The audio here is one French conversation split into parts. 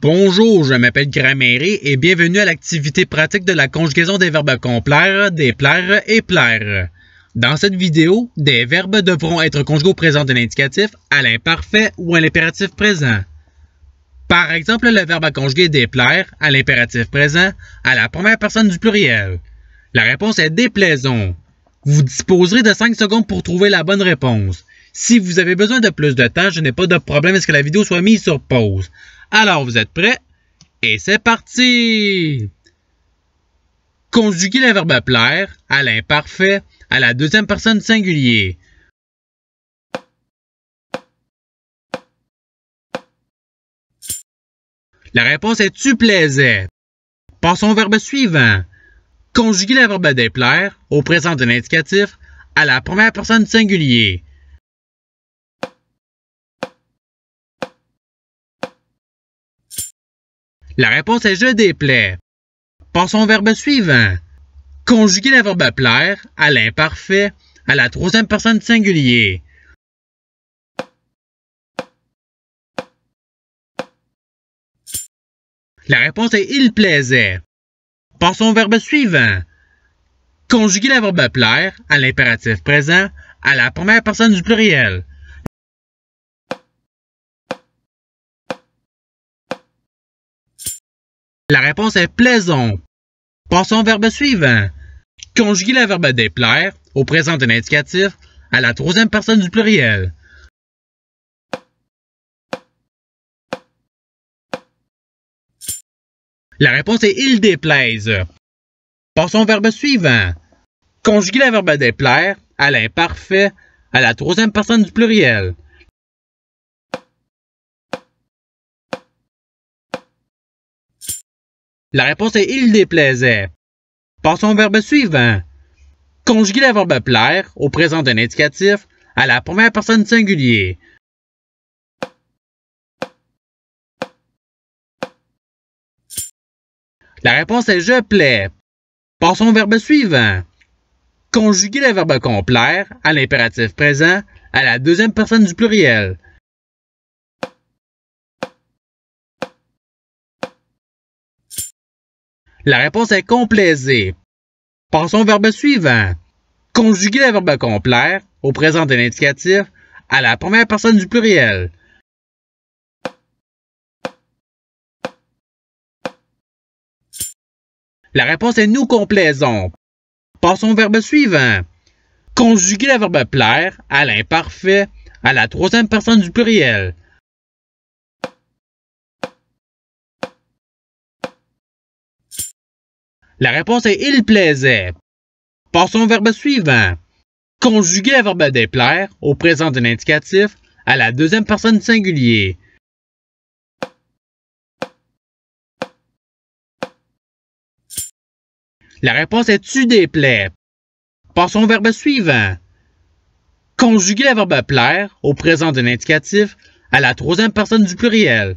Bonjour, je m'appelle Grammaire et bienvenue à l'activité pratique de la conjugaison des verbes complaire, déplaire et plaire. Dans cette vidéo, des verbes devront être conjugués au présent de l'indicatif, à l'imparfait ou à l'impératif présent. Par exemple, le verbe à conjuguer déplaire, à l'impératif présent, à la première personne du pluriel. La réponse est déplaisons. Vous disposerez de 5 secondes pour trouver la bonne réponse. Si vous avez besoin de plus de temps, je n'ai pas de problème à ce que la vidéo soit mise sur pause. Alors, vous êtes prêts? Et c'est parti! Conjuguer le verbe plaire à l'imparfait à la deuxième personne singulier. La réponse est tu plaisais. Passons au verbe suivant. Conjuguer le verbe déplaire au présent de l'indicatif à la première personne singulier. La réponse est je déplais. Passons au verbe suivant. Conjuguer le verbe plaire à l'imparfait à la troisième personne singulier. La réponse est il plaisait. Passons au verbe suivant. Conjuguer le verbe plaire à l'impératif présent à la première personne du pluriel. La réponse est plaisons. Passons au verbe suivant. Conjuguer le verbe déplaire au présent de l'indicatif à la troisième personne du pluriel. La réponse est il déplaise. Passons au verbe suivant. Conjuguer le verbe déplaire à l'imparfait à la troisième personne du pluriel. La réponse est il déplaisait. Passons au verbe suivant. Conjuguer le verbe plaire au présent d'un indicatif à la première personne singulier. La réponse est je plais. Passons au verbe suivant. Conjuguer le verbe complaire à l'impératif présent à la deuxième personne du pluriel. La réponse est complaisait. Passons au verbe suivant. Conjuguer le verbe complaire au présent de l'indicatif à la première personne du pluriel. La réponse est nous complaisons. Passons au verbe suivant. Conjuguer le verbe plaire à l'imparfait à la troisième personne du pluriel. La réponse est il plaisait. Passons au verbe suivant. Conjuguer le verbe déplaire au présent de l'indicatif à la deuxième personne singulier. La réponse est tu déplais. Passons au verbe suivant. Conjuguer le verbe plaire au présent de l'indicatif à la troisième personne du pluriel.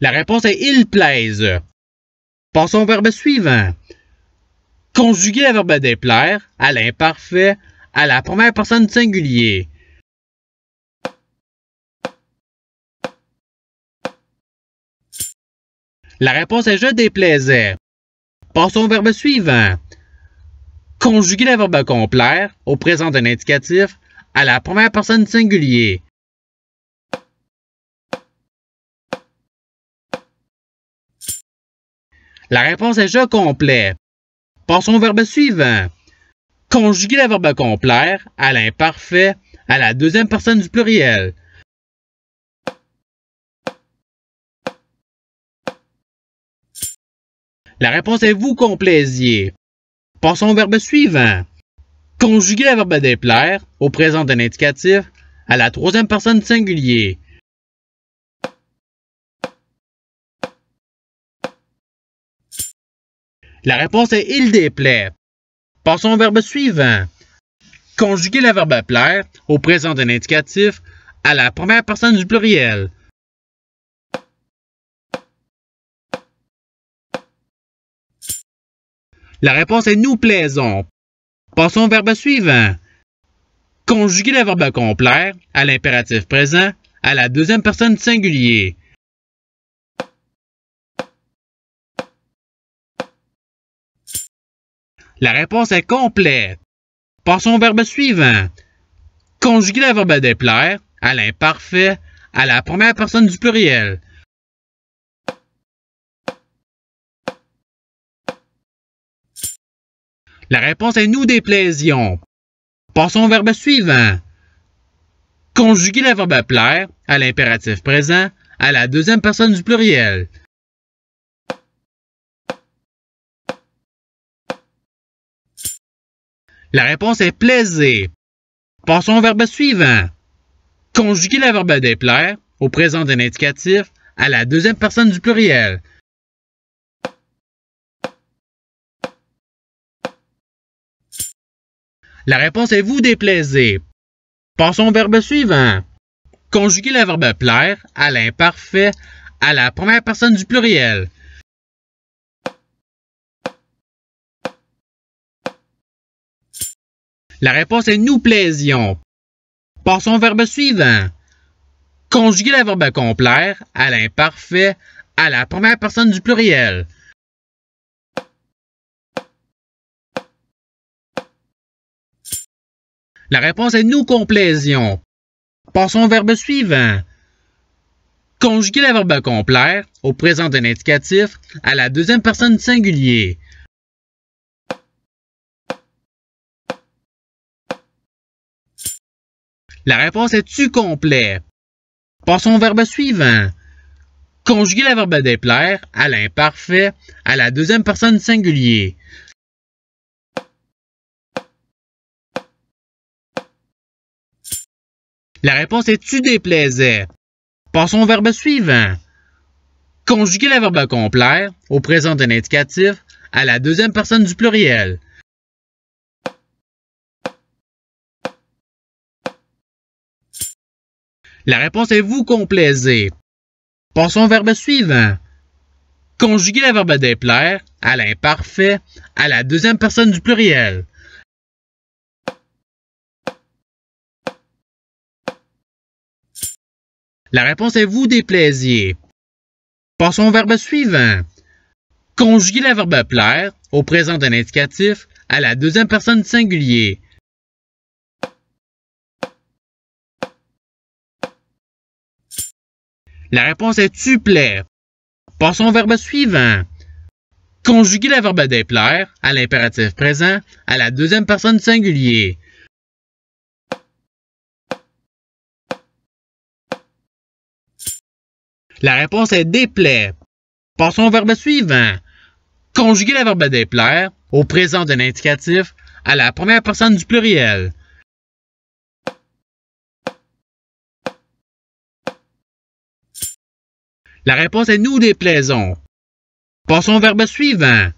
La réponse est il plaise. Passons au verbe suivant. Conjuguer le verbe déplaire à l'imparfait à la première personne singulier. La réponse est je déplaisais. Passons au verbe suivant. Conjuguer le verbe complaire au présent d'un indicatif à la première personne singulier. La réponse est je complais. Passons au verbe suivant. Conjuguer le verbe complaire à l'imparfait à la deuxième personne du pluriel. La réponse est vous complaisiez. Passons au verbe suivant. Conjuguer le verbe déplaire au présent d'un indicatif à la troisième personne singulier. La réponse est il déplaît. Passons au verbe suivant. Conjuguer le verbe plaire au présent d'un indicatif à la première personne du pluriel. La réponse est nous plaisons. Passons au verbe suivant. Conjuguer le verbe complaire à l'impératif présent à la deuxième personne du singulier. La réponse est complète. Passons au verbe suivant. Conjuguer le verbe déplaire à l'imparfait à la première personne du pluriel. La réponse est nous déplaisions. Passons au verbe suivant. Conjuguer le verbe plaire à l'impératif présent à la deuxième personne du pluriel. La réponse est plaisir. Passons au verbe suivant. Conjuguer le verbe déplaire au présent d'un indicatif à la deuxième personne du pluriel. La réponse est vous déplaisir. Passons au verbe suivant. Conjuguer le verbe plaire à l'imparfait à la première personne du pluriel. La réponse est nous plaisions. Passons au verbe suivant. Conjuguer le verbe complaire à l'imparfait à la première personne du pluriel. La réponse est nous complaisions. Passons au verbe suivant. Conjuguer le verbe complaire au présent d'un indicatif à la deuxième personne du singulier. La réponse est tu complet. Passons au verbe suivant. Conjuguer le verbe déplaire à l'imparfait à la deuxième personne du singulier. La réponse est tu déplaisais. Passons au verbe suivant. Conjuguer le verbe complaire au présent d'un indicatif à la deuxième personne du pluriel. La réponse est vous complaisez. Passons au verbe suivant. Conjuguer le verbe déplaire à l'imparfait à la deuxième personne du pluriel. La réponse est vous déplaisiez. Passons au verbe suivant. Conjuguer le verbe plaire au présent d'un indicatif à la deuxième personne du singulier. La réponse est tu plais. Passons au verbe suivant. Conjuguer le verbe déplaire à l'impératif présent à la deuxième personne du singulier. La réponse est déplaît. Passons au verbe suivant. Conjuguer le verbe déplaire au présent d'un indicatif à la première personne du pluriel. La réponse est nous déplaisons. Passons au verbe suivant.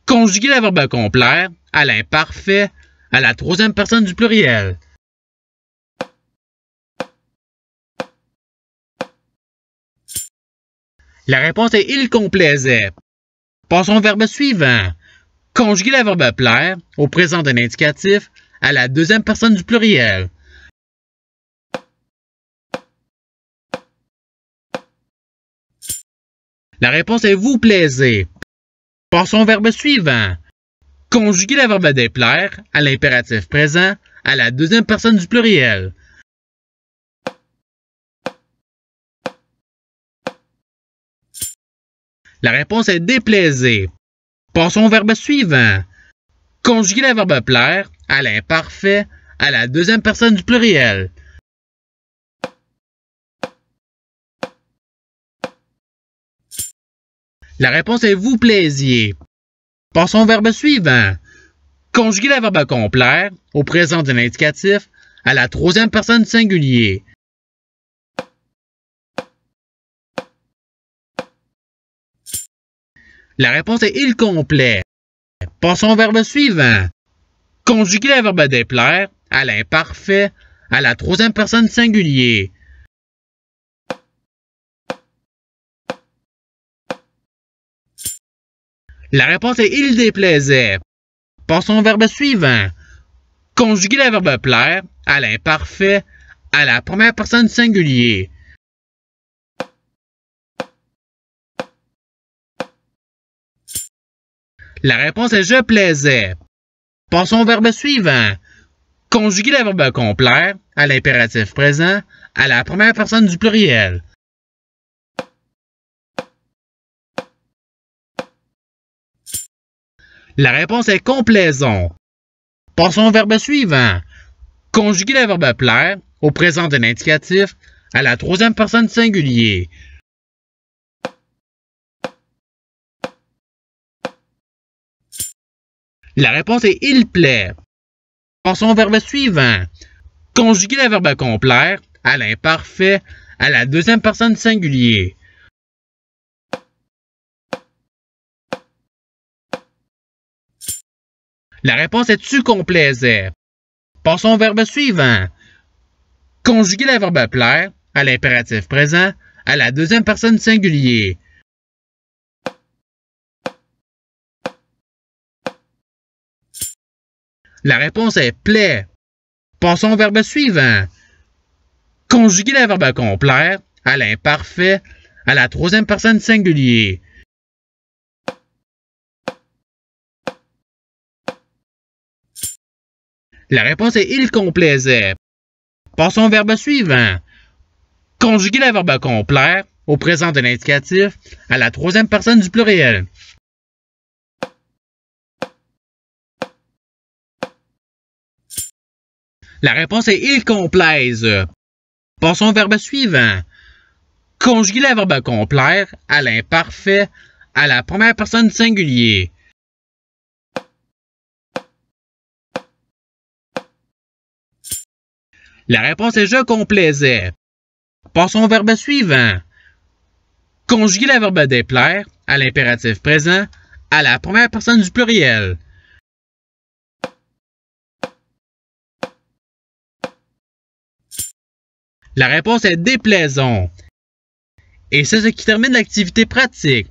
Conjuguer le verbe complaire à l'imparfait à la troisième personne du pluriel. La réponse est il complaisait. Passons au verbe suivant. Conjuguer le verbe plaire au présent d'un indicatif à la deuxième personne du pluriel. La réponse est vous plaisez. Passons au verbe suivant. Conjuguer le verbe déplaire à l'impératif présent à la deuxième personne du pluriel. La réponse est déplaisez. Passons au verbe suivant. Conjuguer le verbe plaire à l'imparfait à la deuxième personne du pluriel. La réponse est vous plaisiez. Passons au verbe suivant. Conjuguer le verbe complaire au présent d'un indicatif à la troisième personne du singulier. La réponse est il complet. Passons au verbe suivant. Conjuguer le verbe déplaire à l'imparfait à la troisième personne du singulier. La réponse est il déplaisait. Passons au verbe suivant. Conjuguer le verbe plaire à l'imparfait à la première personne singulier. La réponse est je plaisais. Passons au verbe suivant. Conjuguer le verbe complaire à l'impératif présent à la première personne du pluriel. La réponse est complaisons. Passons au verbe suivant. Conjuguer le verbe plaire au présent de l'indicatif à la troisième personne singulier. La réponse est il plaît. Passons au verbe suivant. Conjuguer le verbe complaire à l'imparfait à la deuxième personne singulier. La réponse est tu complaisais. Passons au verbe suivant. Conjuguer le verbe plaire à l'impératif présent à la deuxième personne singulier. La réponse est plaît. Passons au verbe suivant. Conjuguer le verbe complaire à l'imparfait à la troisième personne singulier. La réponse est il complaisait. Passons au verbe suivant. Conjuguer le verbe complaire au présent de l'indicatif à la troisième personne du pluriel. La réponse est il complaise. Passons au verbe suivant. Conjuguer le verbe complaire à l'imparfait à la première personne singulier. La réponse est je complaisais. Passons au verbe suivant. Conjuguer le verbe déplaire à l'impératif présent à la première personne du pluriel. La réponse est déplaisons. Et c'est ce qui termine l'activité pratique.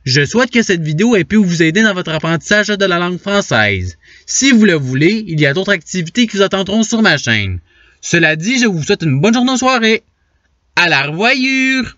Je souhaite que cette vidéo ait pu vous aider dans votre apprentissage de la langue française. Si vous le voulez, il y a d'autres activités qui vous attendront sur ma chaîne. Cela dit, je vous souhaite une bonne journée ou soirée. À la revoyure!